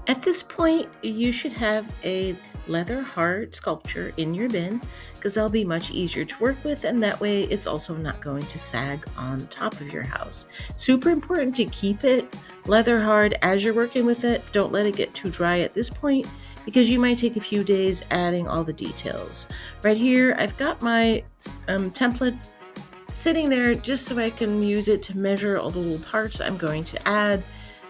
At this point, you should have a leather heart sculpture in your bin because that'll be much easier to work with, and that way it's also not going to sag on top of your house. Super important to keep it leather hard as you're working with it. Don't let it get too dry at this point because you might take a few days adding all the details. Right here, I've got my template sitting there just so I can use it to measure all the little parts I'm going to add.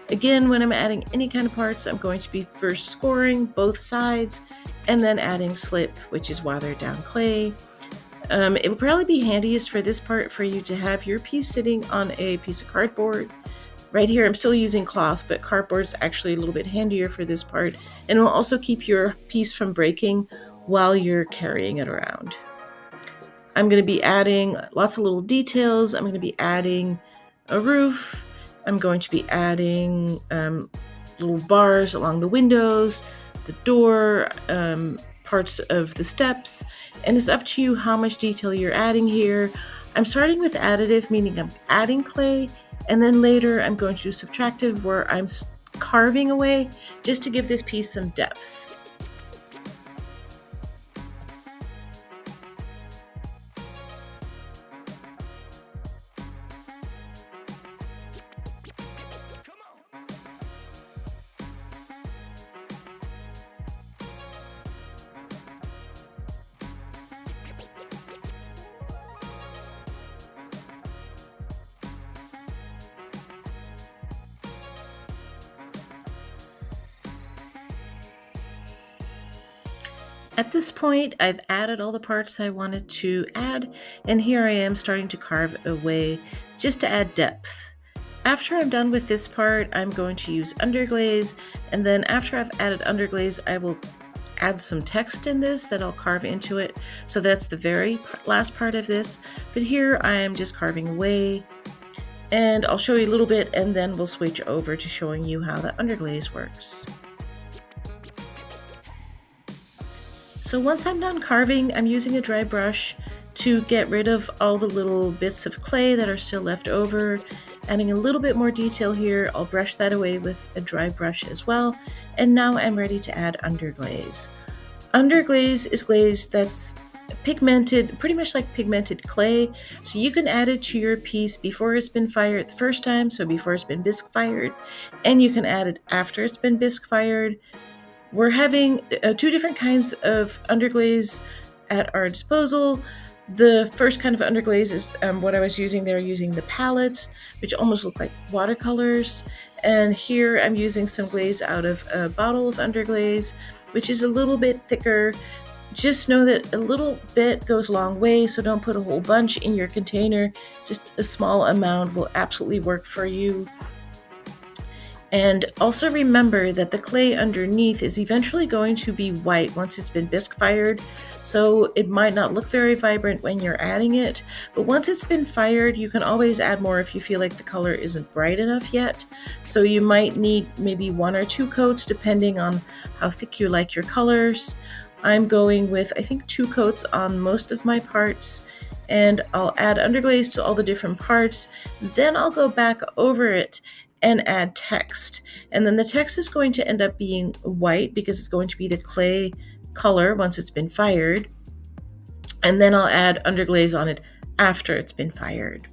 Again, when I'm adding any kind of parts, I'm going to be first scoring both sides and then adding slip, which is watered down clay. It will probably be handiest for this part for you to have your piece sitting on a piece of cardboard. Right here, I'm still using cloth, but cardboard is actually a little bit handier for this part, and it will also keep your piece from breaking while you're carrying it around. I'm going to be adding lots of little details. I'm going to be adding a roof. I'm going to be adding little bars along the windows, the door, parts of the steps, and it's up to you how much detail you're adding here. I'm starting with additive, meaning I'm adding clay, and then later I'm going to do subtractive, where I'm carving away just to give this piece some depth. At this point, I've added all the parts I wanted to add, and here I am starting to carve away just to add depth. After I'm done with this part, I'm going to use underglaze, and then after I've added underglaze, I will add some text in this that I'll carve into it. So that's the very last part of this, but here I am just carving away, and I'll show you a little bit, and then we'll switch over to showing you how the underglaze works. So once I'm done carving, I'm using a dry brush to get rid of all the little bits of clay that are still left over. Adding a little bit more detail here, I'll brush that away with a dry brush as well. And now I'm ready to add underglaze. Underglaze is glaze that's pigmented, pretty much like pigmented clay. So you can add it to your piece before it's been fired the first time, so before it's been bisque fired, and you can add it after it's been bisque fired. We're having two different kinds of underglaze at our disposal. The first kind of underglaze is what I was using there, using the palettes, which almost look like watercolors. And here I'm using some glaze out of a bottle of underglaze, which is a little bit thicker. Just know that a little bit goes a long way, so don't put a whole bunch in your container. Just a small amount will absolutely work for you. And also remember that the clay underneath is eventually going to be white once it's been bisque fired, so it might not look very vibrant when you're adding it, but once it's been fired, you can always add more if you feel like the color isn't bright enough yet. So you might need maybe 1 or 2 coats depending on how thick you like your colors. I'm going with, I think, 2 coats on most of my parts, and I'll add underglaze to all the different parts. Then I'll go back over it and add text. And then the text is going to end up being white because it's going to be the clay color once it's been fired. And then I'll add underglaze on it after it's been fired.